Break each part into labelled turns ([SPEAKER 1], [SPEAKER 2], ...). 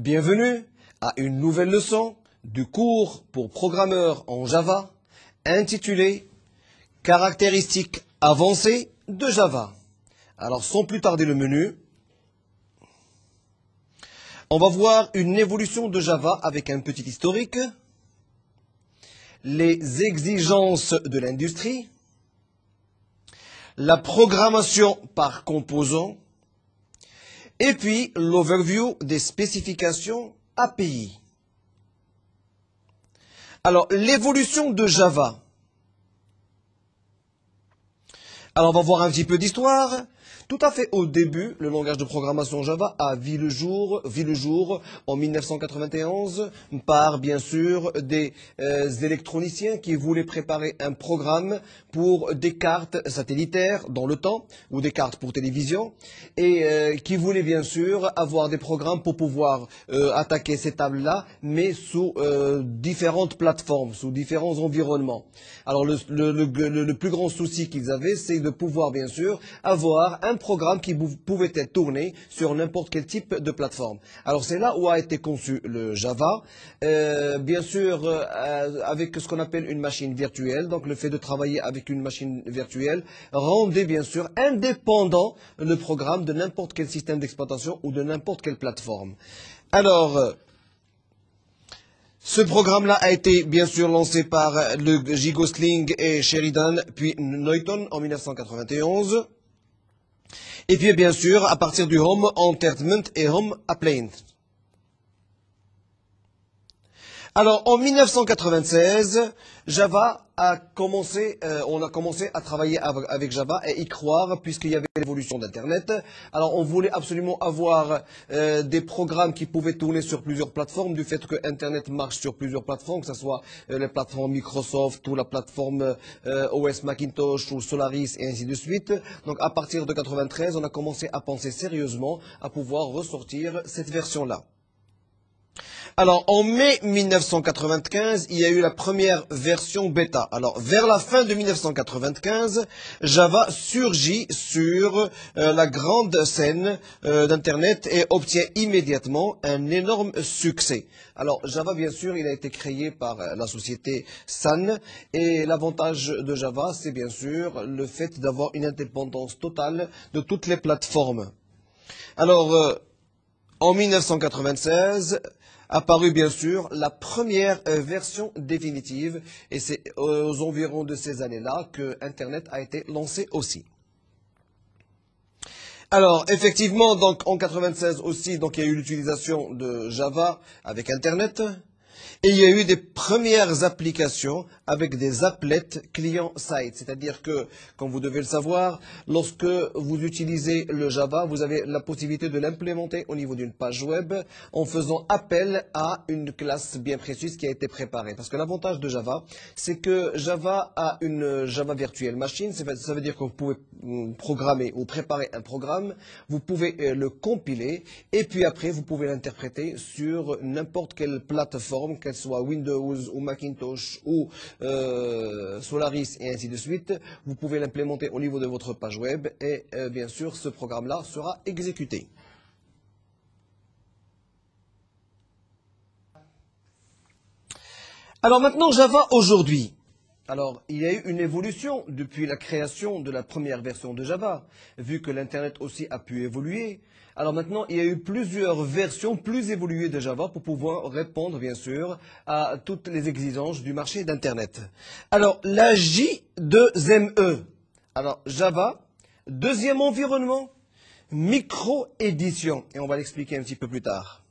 [SPEAKER 1] Bienvenue à une nouvelle leçon du cours pour programmeurs en Java intitulé Caractéristiques avancées de Java. Alors sans plus tarder le menu, on va voir une évolution de Java avec un petit historique, les exigences de l'industrie, la programmation par composants, et puis l'overview des spécifications API. Alors, l'évolution de Java. Alors, on va voir un petit peu d'histoire. Tout à fait au début, le langage de programmation Java a vu le jour en 1991 par, bien sûr, des électroniciens qui voulaient préparer un programme pour des cartes satellitaires dans le temps, ou des cartes pour télévision, et qui voulaient, bien sûr, avoir des programmes pour pouvoir attaquer ces tables-là, mais sous différentes plateformes, sous différents environnements. Alors, le plus grand souci qu'ils avaient, c'est de pouvoir, bien sûr, avoir un programme qui pouvait être tourné sur n'importe quel type de plateforme. Alors c'est là où a été conçu le Java, bien sûr avec ce qu'on appelle une machine virtuelle. Donc le fait de travailler avec une machine virtuelle rendait bien sûr indépendant le programme de n'importe quel système d'exploitation ou de n'importe quelle plateforme. Alors ce programme-là a été bien sûr lancé par le J. Gosling et Sheridan, puis Neuton en 1991. Et puis, bien sûr, à partir du Home Entertainment et Home Appliance. Alors, en 1996, Java a commencé, on a commencé à travailler avec Java et y croire puisqu'il y avait l'évolution d'Internet. Alors, on voulait absolument avoir des programmes qui pouvaient tourner sur plusieurs plateformes du fait que Internet marche sur plusieurs plateformes, que ce soit les plateformes Microsoft ou la plateforme OS Macintosh ou Solaris et ainsi de suite. Donc, à partir de 93, on a commencé à penser sérieusement à pouvoir ressortir cette version-là. Alors, en mai 1995, il y a eu la première version bêta. Alors, vers la fin de 1995, Java surgit sur la grande scène d'Internet et obtient immédiatement un énorme succès. Alors, Java, bien sûr, il a été créé par la société Sun et l'avantage de Java, c'est bien sûr le fait d'avoir une indépendance totale de toutes les plateformes. Alors, en 1996, apparut bien sûr la première version définitive et c'est aux environs de ces années-là que Internet a été lancé aussi. Alors effectivement donc en 96 aussi donc il y a eu l'utilisation de Java avec Internet. Et il y a eu des premières applications avec des applets client-site. C'est-à-dire que, comme vous devez le savoir, lorsque vous utilisez le Java, vous avez la possibilité de l'implémenter au niveau d'une page web en faisant appel à une classe bien précise qui a été préparée. Parce que l'avantage de Java, c'est que Java a une Java Virtual Machine. Ça veut dire que vous pouvez programmer ou préparer un programme, vous pouvez le compiler et puis après vous pouvez l'interpréter sur n'importe quelle plateforme, qu'elle soit Windows ou Macintosh ou Solaris et ainsi de suite. Vous pouvez l'implémenter au niveau de votre page web et bien sûr ce programme-là sera exécuté. Alors maintenant Java aujourd'hui. Alors, il y a eu une évolution depuis la création de la première version de Java, vu que l'Internet aussi a pu évoluer. Alors maintenant, il y a eu plusieurs versions plus évoluées de Java pour pouvoir répondre, bien sûr, à toutes les exigences du marché d'Internet. Alors, la J2ME. Alors, Java, deuxième environnement, micro-édition. Et on va l'expliquer un petit peu plus tard.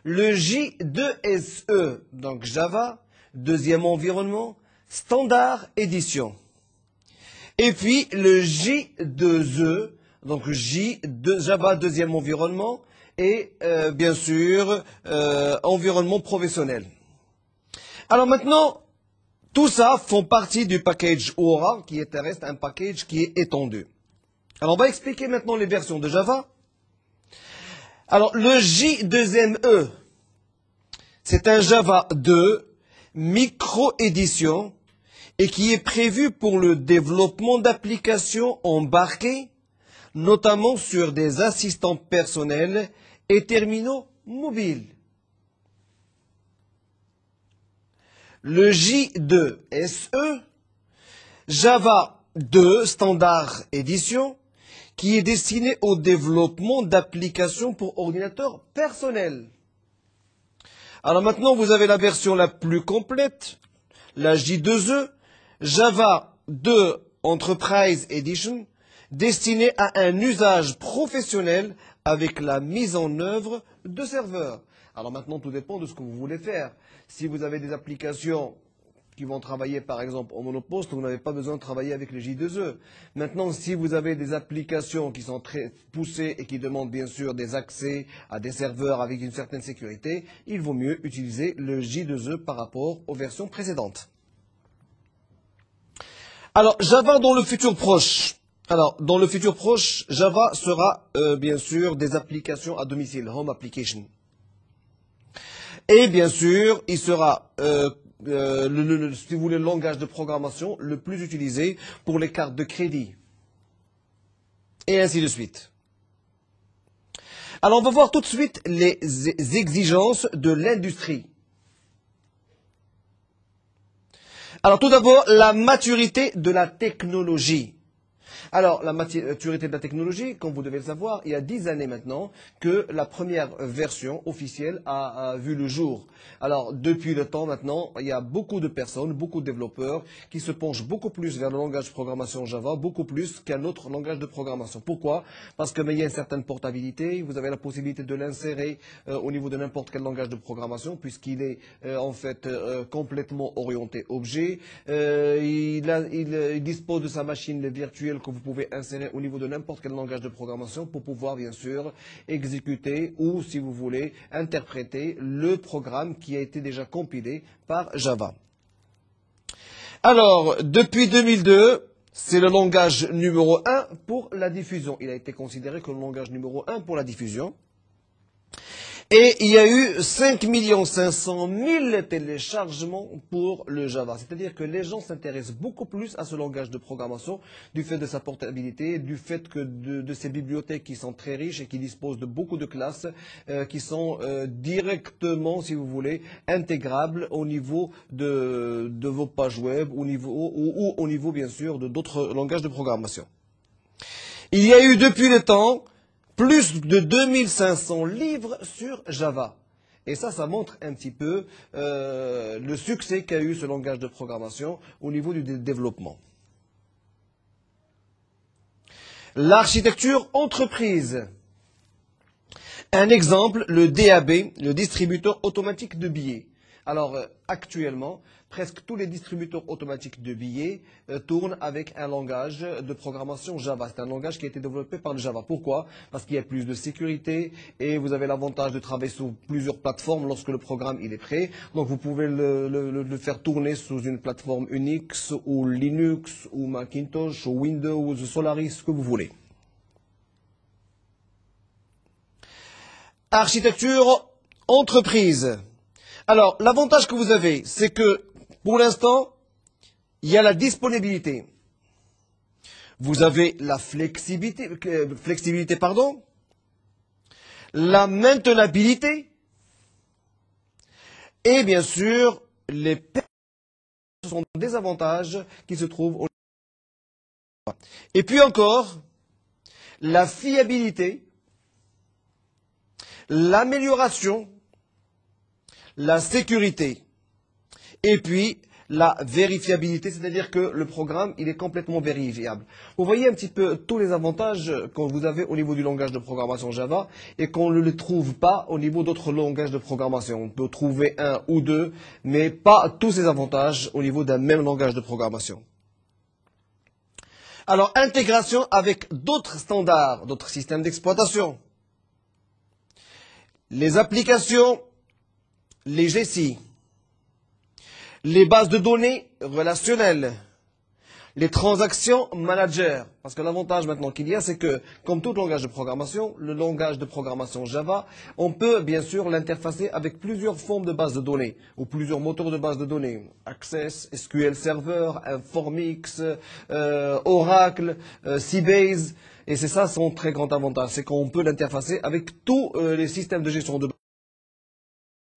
[SPEAKER 1] Le J2SE, donc Java, deuxième environnement, standard édition. Et puis le J2E, donc Java deuxième environnement et bien sûr environnement professionnel. Alors maintenant, tout ça font partie du package Aura qui reste un package qui est étendu. Alors on va expliquer maintenant les versions de Java. Alors le J2ME, c'est un Java 2 micro-édition et qui est prévu pour le développement d'applications embarquées, notamment sur des assistants personnels et terminaux mobile. Le J2 SE, Java 2 Standard Edition, qui est destiné au développement d'applications pour ordinateurs personnels. Alors maintenant, vous avez la version la plus complète, la J2E, Java 2 Enterprise Edition, destinée à un usage professionnel avec la mise en œuvre de serveurs. Alors maintenant, tout dépend de ce que vous voulez faire. Si vous avez des applications qui vont travailler par exemple en monoposte, vous n'avez pas besoin de travailler avec les J2E. Maintenant, si vous avez des applications qui sont très poussées et qui demandent bien sûr des accès à des serveurs avec une certaine sécurité, il vaut mieux utiliser le J2E par rapport aux versions précédentes. Alors, Java dans le futur proche. Alors, dans le futur proche, Java sera bien sûr des applications à domicile, Home Application. Et bien sûr, il sera si vous voulez, le langage de programmation le plus utilisé pour les cartes de crédit. Et ainsi de suite. Alors, on va voir tout de suite les exigences de l'industrie. Alors, tout d'abord, la maturité de la technologie. Alors, la maturité de la technologie, comme vous devez le savoir, il y a 10 années maintenant que la première version officielle a vu le jour. Alors, depuis le temps maintenant, il y a beaucoup de personnes, beaucoup de développeurs qui se penchent beaucoup plus vers le langage de programmation Java, beaucoup plus qu'un autre langage de programmation. Pourquoi? Parce qu'il y a une certaine portabilité, vous avez la possibilité de l'insérer au niveau de n'importe quel langage de programmation, puisqu'il est en fait complètement orienté objet. Il dispose de sa machine virtuelle que vous pouvez insérer au niveau de n'importe quel langage de programmation pour pouvoir bien sûr exécuter ou si vous voulez interpréter le programme qui a été déjà compilé par Java. Alors, depuis 2002, c'est le langage numéro 1 pour la diffusion. Il a été considéré comme le langage numéro 1 pour la diffusion. Et il y a eu 5 500 000 téléchargements pour le Java. C'est-à-dire que les gens s'intéressent beaucoup plus à ce langage de programmation du fait de sa portabilité, du fait que de ces bibliothèques qui sont très riches et qui disposent de beaucoup de classes qui sont directement, si vous voulez, intégrables au niveau de vos pages web ou au niveau, bien sûr, de d'autres langages de programmation. Il y a eu depuis le temps plus de 2500 livres sur Java. Et ça montre un petit peu le succès qu'a eu ce langage de programmation au niveau du développement. L'architecture entreprise. Un exemple, le DAB, le distributeur automatique de billets. Alors, actuellement, presque tous les distributeurs automatiques de billets tournent avec un langage de programmation Java. C'est un langage qui a été développé par le Java. Pourquoi? Parce qu'il y a plus de sécurité et vous avez l'avantage de travailler sur plusieurs plateformes lorsque le programme il est prêt. Donc, vous pouvez le faire tourner sous une plateforme Unix ou Linux ou Macintosh ou Windows ou Solaris, ce que vous voulez. Architecture entreprise. Alors, l'avantage que vous avez, c'est que, pour l'instant, il y a la disponibilité. Vous avez la flexibilité, la maintenabilité, et bien sûr, ce sont des avantages qui se trouvent au Et puis encore, la fiabilité, l'amélioration, la sécurité et puis la vérifiabilité, c'est-à-dire que le programme, il est complètement vérifiable. Vous voyez un petit peu tous les avantages que vous avez au niveau du langage de programmation Java et qu'on ne les trouve pas au niveau d'autres langages de programmation. On peut trouver un ou deux, mais pas tous ces avantages au niveau d'un même langage de programmation. Alors, intégration avec d'autres standards, d'autres systèmes d'exploitation. Les applications, les GSI, les bases de données relationnelles, les transactions managers. Parce que l'avantage maintenant qu'il y a, c'est que, comme tout langage de programmation, le langage de programmation Java, on peut bien sûr l'interfacer avec plusieurs formes de bases de données, ou plusieurs moteurs de bases de données. Access, SQL Server, Informix, Oracle, Sybase. Et c'est ça son très grand avantage, c'est qu'on peut l'interfacer avec tous les systèmes de gestion de données.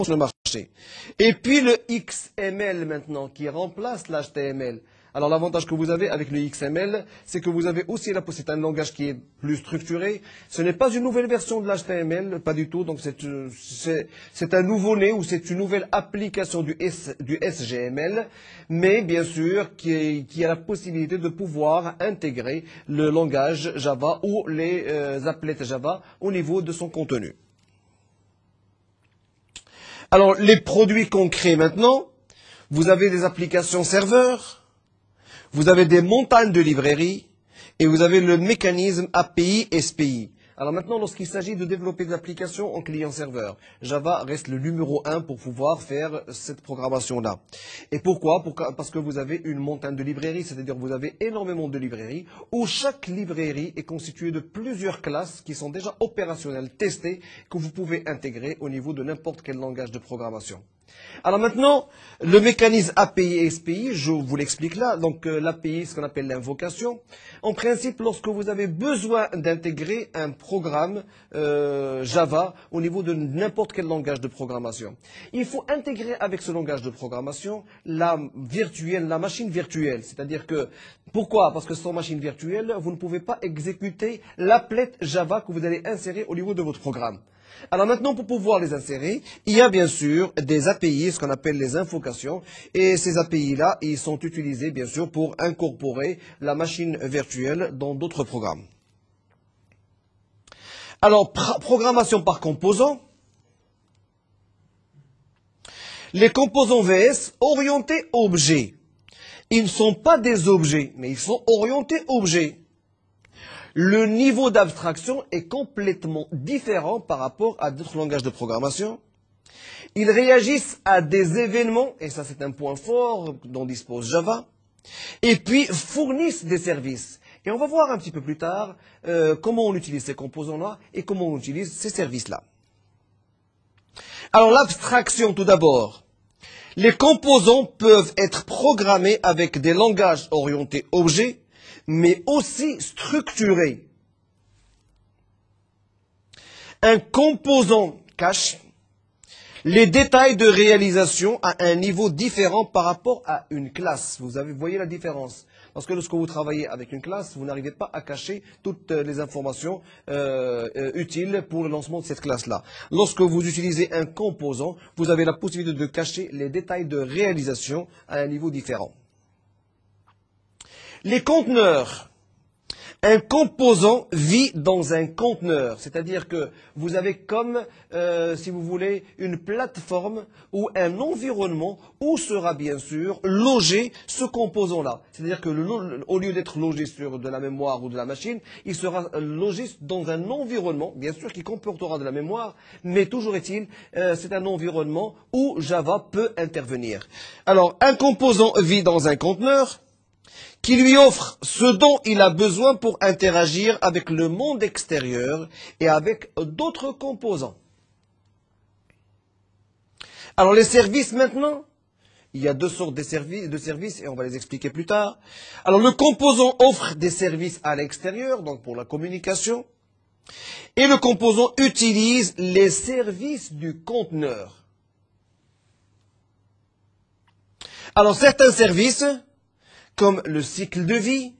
[SPEAKER 1] sur le marché. Et puis le XML maintenant qui remplace l'HTML. Alors l'avantage que vous avez avec le XML, c'est que vous avez aussi là, c'est un langage qui est plus structuré. Ce n'est pas une nouvelle version de l'HTML, pas du tout. Donc c'est un nouveau-né ou c'est une nouvelle application du SGML, mais bien sûr qui a la possibilité de pouvoir intégrer le langage Java ou les applets Java au niveau de son contenu. Alors les produits concrets maintenant, vous avez des applications serveurs. Vous avez des montagnes de librairies et vous avez le mécanisme API SPI. Alors maintenant, lorsqu'il s'agit de développer des applications en client-serveur, Java reste le numéro 1 pour pouvoir faire cette programmation-là. Et pourquoi? Parce que vous avez une montagne de librairies, c'est-à-dire que vous avez énormément de librairies où chaque librairie est constituée de plusieurs classes qui sont déjà opérationnelles, testées, que vous pouvez intégrer au niveau de n'importe quel langage de programmation. Alors maintenant, le mécanisme API et SPI, je vous l'explique là. Donc l'API, ce qu'on appelle l'invocation. En principe, lorsque vous avez besoin d'intégrer un programme Java au niveau de n'importe quel langage de programmation, il faut intégrer avec ce langage de programmation la machine virtuelle. C'est-à-dire que, pourquoi? Parce que sans machine virtuelle, vous ne pouvez pas exécuter l'applet Java que vous allez insérer au niveau de votre programme. Alors maintenant, pour pouvoir les insérer, il y a bien sûr des API, ce qu'on appelle les invocations. Et ces API-là, ils sont utilisés bien sûr pour incorporer la machine virtuelle dans d'autres programmes. Alors, programmation par composants. Les composants VS orientés objets. Ils ne sont pas des objets, mais ils sont orientés objets. Le niveau d'abstraction est complètement différent par rapport à d'autres langages de programmation. Ils réagissent à des événements, et ça c'est un point fort dont dispose Java, et puis fournissent des services. Et on va voir un petit peu plus tard comment on utilise ces composants-là et comment on utilise ces services-là. Alors l'abstraction tout d'abord. Les composants peuvent être programmés avec des langages orientés objets, mais aussi structurés. Un composant cache les détails de réalisation à un niveau différent par rapport à une classe. Vous voyez la différence. Parce que lorsque vous travaillez avec une classe, vous n'arrivez pas à cacher toutes les informations utiles pour le lancement de cette classe-là. Lorsque vous utilisez un composant, vous avez la possibilité de cacher les détails de réalisation à un niveau différent. Les conteneurs. Un composant vit dans un conteneur, c'est-à-dire que vous avez comme, si vous voulez, une plateforme ou un environnement où sera bien sûr logé ce composant-là. C'est-à-dire que au lieu d'être logé sur de la mémoire ou de la machine, il sera logé dans un environnement, bien sûr, qui comportera de la mémoire, mais toujours est-il, c'est un environnement où Java peut intervenir. Alors, un composant vit dans un conteneur qui lui offre ce dont il a besoin pour interagir avec le monde extérieur et avec d'autres composants. Alors les services maintenant, il y a deux sortes de services et on va les expliquer plus tard. Alors le composant offre des services à l'extérieur, donc pour la communication, et le composant utilise les services du conteneur. Alors certains services, comme le cycle de vie,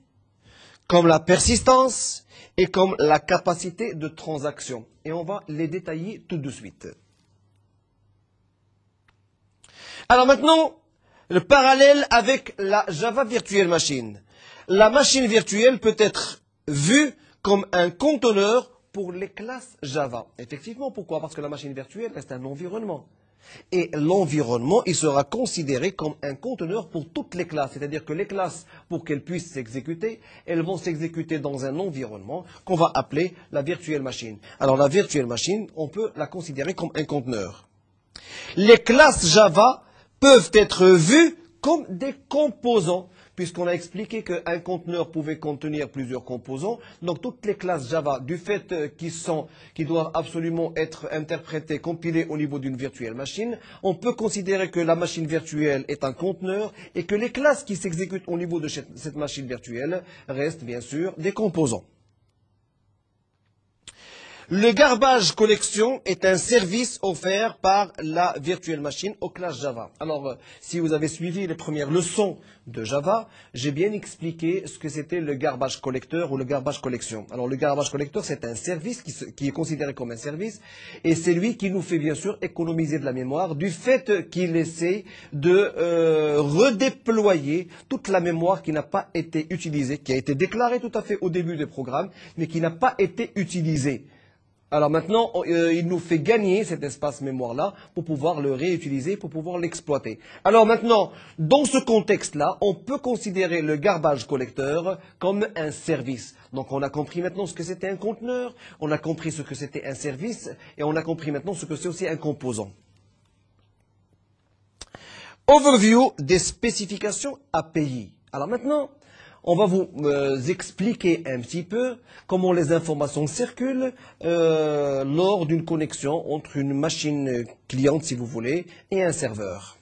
[SPEAKER 1] comme la persistance et comme la capacité de transaction. Et on va les détailler tout de suite. Alors maintenant, le parallèle avec la Java Virtual Machine. La machine virtuelle peut être vue comme un conteneur pour les classes Java. Effectivement, pourquoi? Parce que la machine virtuelle reste un environnement. Et l'environnement, il sera considéré comme un conteneur pour toutes les classes. C'est-à-dire que les classes, pour qu'elles puissent s'exécuter, elles vont s'exécuter dans un environnement qu'on va appeler la virtual machine. Alors la virtual machine, on peut la considérer comme un conteneur. Les classes Java peuvent être vues comme des composants, puisqu'on a expliqué qu'un conteneur pouvait contenir plusieurs composants. Donc toutes les classes Java, du fait qu'ils doivent absolument être interprétées, compilées au niveau d'une virtuelle machine, on peut considérer que la machine virtuelle est un conteneur et que les classes qui s'exécutent au niveau de cette machine virtuelle restent bien sûr des composants. Le garbage collection est un service offert par la virtual machine aux classes Java. Alors, si vous avez suivi les premières leçons de Java, j'ai bien expliqué ce que c'était le garbage collecteur ou le garbage collection. Alors, le garbage collecteur, c'est un service qui est considéré comme un service et c'est lui qui nous fait bien sûr économiser de la mémoire du fait qu'il essaie de redéployer toute la mémoire qui n'a pas été utilisée, qui a été déclarée tout à fait au début du programme, mais qui n'a pas été utilisée. Alors maintenant, il nous fait gagner cet espace mémoire-là pour pouvoir le réutiliser, pour pouvoir l'exploiter. Alors maintenant, dans ce contexte-là, on peut considérer le garbage collecteur comme un service. Donc on a compris maintenant ce que c'était un conteneur, on a compris ce que c'était un service, et on a compris maintenant ce que c'est aussi un composant. Overview des spécifications API. Alors maintenant, on va vous expliquer un petit peu comment les informations circulent lors d'une connexion entre une machine cliente, si vous voulez, et un serveur.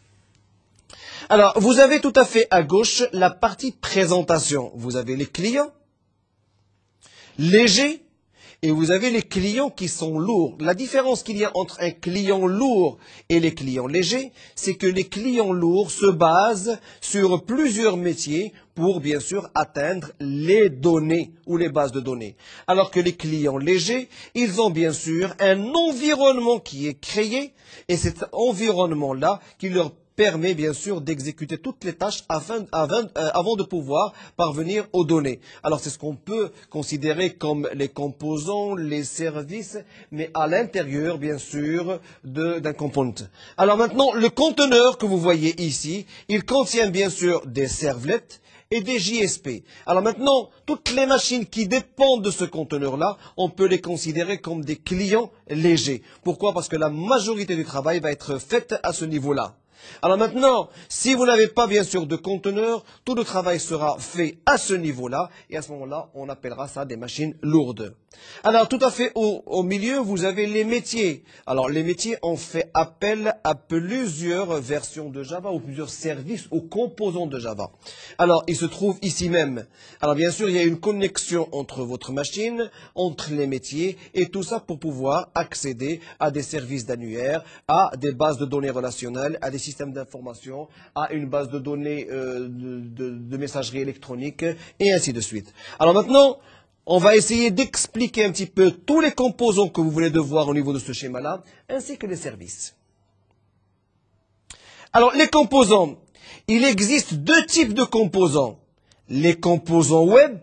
[SPEAKER 1] Alors, vous avez tout à fait à gauche la partie présentation. Vous avez les clients légers et vous avez les clients qui sont lourds. La différence qu'il y a entre un client lourd et les clients légers, c'est que les clients lourds se basent sur plusieurs métiers pour bien sûr atteindre les données ou les bases de données. Alors que les clients légers, ils ont bien sûr un environnement qui est créé et cet environnement-là qui leur permet bien sûr d'exécuter toutes les tâches avant de pouvoir parvenir aux données. Alors c'est ce qu'on peut considérer comme les composants, les services, mais à l'intérieur bien sûr d'un component. Alors maintenant, le conteneur que vous voyez ici, il contient bien sûr des servlets et des JSP. Alors maintenant, toutes les machines qui dépendent de ce conteneur-là, on peut les considérer comme des clients légers. Pourquoi? Parce que la majorité du travail va être faite à ce niveau-là. Alors maintenant, si vous n'avez pas bien sûr de conteneur, tout le travail sera fait à ce niveau-là et à ce moment-là, on appellera ça des machines lourdes. Alors tout à fait au milieu, vous avez les métiers. Alors les métiers, on fait appel à plusieurs versions de Java ou plusieurs services ou composants de Java. Alors il se trouve ici même. Alors bien sûr, il y a une connexion entre votre machine, entre les métiers et tout ça pour pouvoir accéder à des services d'annuaire, à des bases de données relationnelles, à des systèmes d'information, à une base de données de messagerie électronique et ainsi de suite. Alors maintenant, on va essayer d'expliquer un petit peu tous les composants que vous venez de voir au niveau de ce schéma-là, ainsi que les services. Alors, les composants. Il existe deux types de composants. Les composants web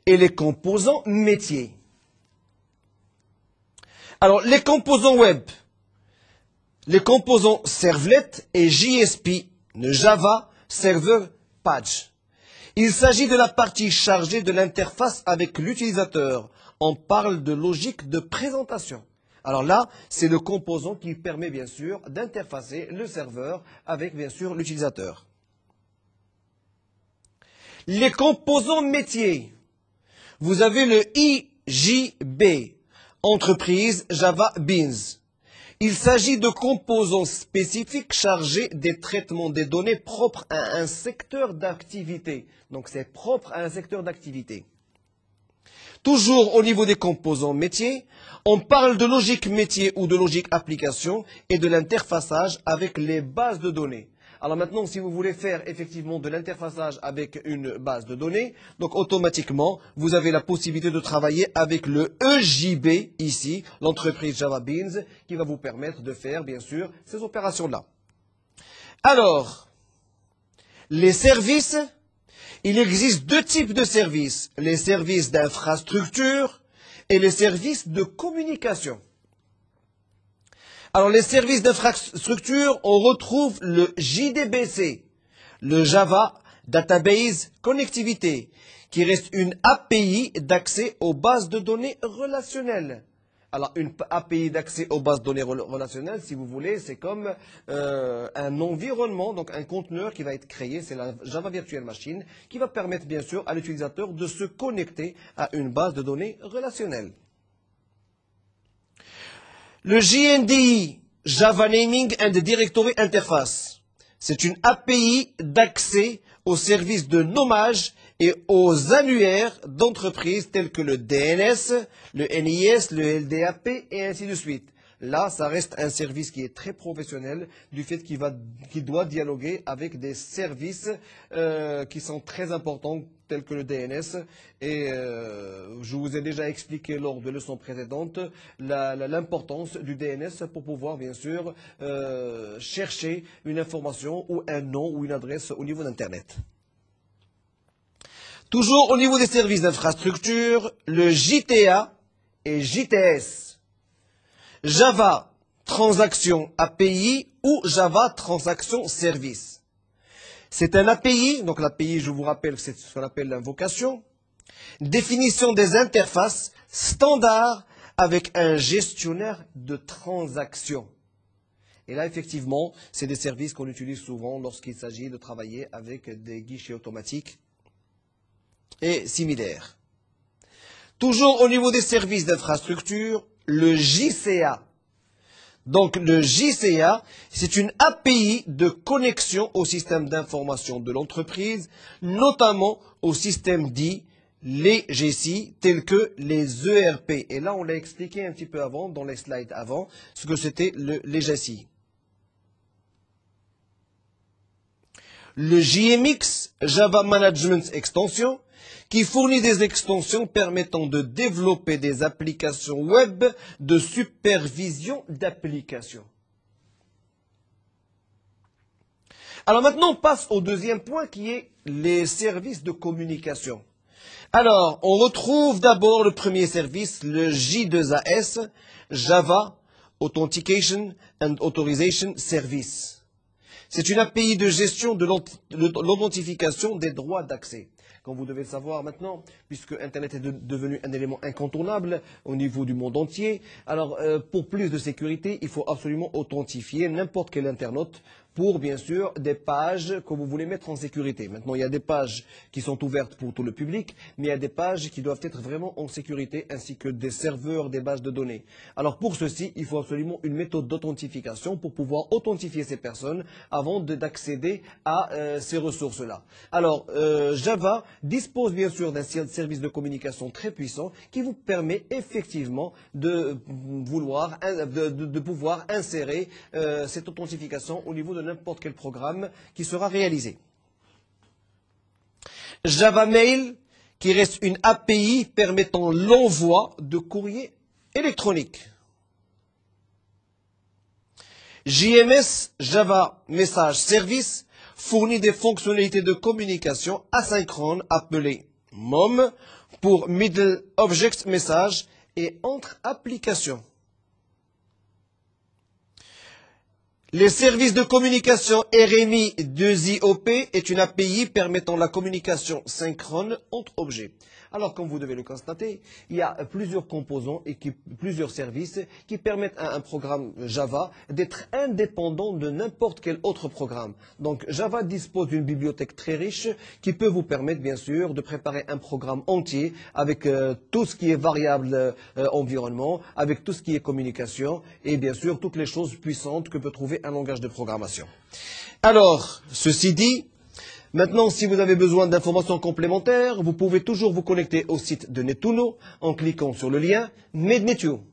[SPEAKER 1] et les composants métiers. Alors, les composants web, les composants servlet et JSP, le Java Server Page. Il s'agit de la partie chargée de l'interface avec l'utilisateur. On parle de logique de présentation. Alors là, c'est le composant qui permet bien sûr d'interfacer le serveur avec bien sûr l'utilisateur. Les composants métiers. Vous avez le IJB, Entreprise Java Beans. Il s'agit de composants spécifiques chargés des traitements des données propres à un secteur d'activité. Donc c'est propre à un secteur d'activité. Toujours au niveau des composants métiers, on parle de logique métier ou de logique application et de l'interfaçage avec les bases de données. Alors maintenant, si vous voulez faire effectivement de l'interfaçage avec une base de données, donc automatiquement, vous avez la possibilité de travailler avec le EJB ici, l'entreprise Java Beans, qui va vous permettre de faire, bien sûr, ces opérations-là. Alors, les services, il existe deux types de services, les services d'infrastructure et les services de communication. Alors, les services d'infrastructure, on retrouve le JDBC, le Java Database Connectivity, qui reste une API d'accès aux bases de données relationnelles. Alors, une API d'accès aux bases de données relationnelles, si vous voulez, c'est comme un environnement, donc un conteneur qui va être créé, c'est la Java Virtual Machine, qui va permettre bien sûr à l'utilisateur de se connecter à une base de données relationnelle. Le JNDI, Java Naming and Directory Interface, c'est une API d'accès aux services de nommage et aux annuaires d'entreprises tels que le DNS, le NIS, le LDAP et ainsi de suite. Là, ça reste un service qui est très professionnel du fait qu'il doit dialoguer avec des services qui sont très importants tels que le DNS. Et je vous ai déjà expliqué lors de leçons précédentes l'importance du DNS pour pouvoir, bien sûr, chercher une information ou un nom ou une adresse au niveau d'Internet. Toujours au niveau des services d'infrastructure, le JTA et JTS. Java Transaction API ou Java Transaction Service. C'est un API, donc l'API, je vous rappelle, c'est ce qu'on appelle l'invocation. Définition des interfaces standards avec un gestionnaire de transactions. Et là, effectivement, c'est des services qu'on utilise souvent lorsqu'il s'agit de travailler avec des guichets automatiques et similaires. Toujours au niveau des services d'infrastructure, le JCA. Donc le JCA, c'est une API de connexion au système d'information de l'entreprise, notamment au système dit legacy, tels que les ERP. Et là, on l'a expliqué un petit peu avant, dans les slides avant, ce que c'était le legacy. Le JMX, Java Management Extension, qui fournit des extensions permettant de développer des applications web de supervision d'applications. Alors maintenant, on passe au deuxième point qui est les services de communication. Alors, on retrouve d'abord le premier service, le J2AS, Java Authentication and Authorization Service. C'est une API de gestion de l'authentification des droits d'accès. Comme vous devez le savoir maintenant, puisque Internet est devenu un élément incontournable au niveau du monde entier, alors pour plus de sécurité, il faut absolument authentifier n'importe quel internaute pour, bien sûr, des pages que vous voulez mettre en sécurité. Maintenant, il y a des pages qui sont ouvertes pour tout le public, mais il y a des pages qui doivent être vraiment en sécurité, ainsi que des serveurs, des bases de données. Alors pour ceci, il faut absolument une méthode d'authentification pour pouvoir authentifier ces personnes avant d'accéder à ces ressources-là. Alors, Java dispose bien sûr d'un service de communication très puissant qui vous permet effectivement de pouvoir insérer cette authentification au niveau de n'importe quel programme qui sera réalisé. Java Mail, qui reste une API permettant l'envoi de courrier électronique. JMS, Java Message Service, fournit des fonctionnalités de communication asynchrone appelées MOM pour Middle Object Message et entre applications. Les services de communication RMI 2IOP est une API permettant la communication synchrone entre objets. Alors, comme vous devez le constater, il y a plusieurs composants et plusieurs services qui permettent à un programme Java d'être indépendant de n'importe quel autre programme. Donc, Java dispose d'une bibliothèque très riche qui peut vous permettre, bien sûr, de préparer un programme entier avec tout ce qui est variable environnement, avec tout ce qui est communication et, bien sûr, toutes les choses puissantes que peut trouver un langage de programmation. Alors, ceci dit, maintenant, si vous avez besoin d'informations complémentaires, vous pouvez toujours vous connecter au site de Netuno en cliquant sur le lien Made Netio.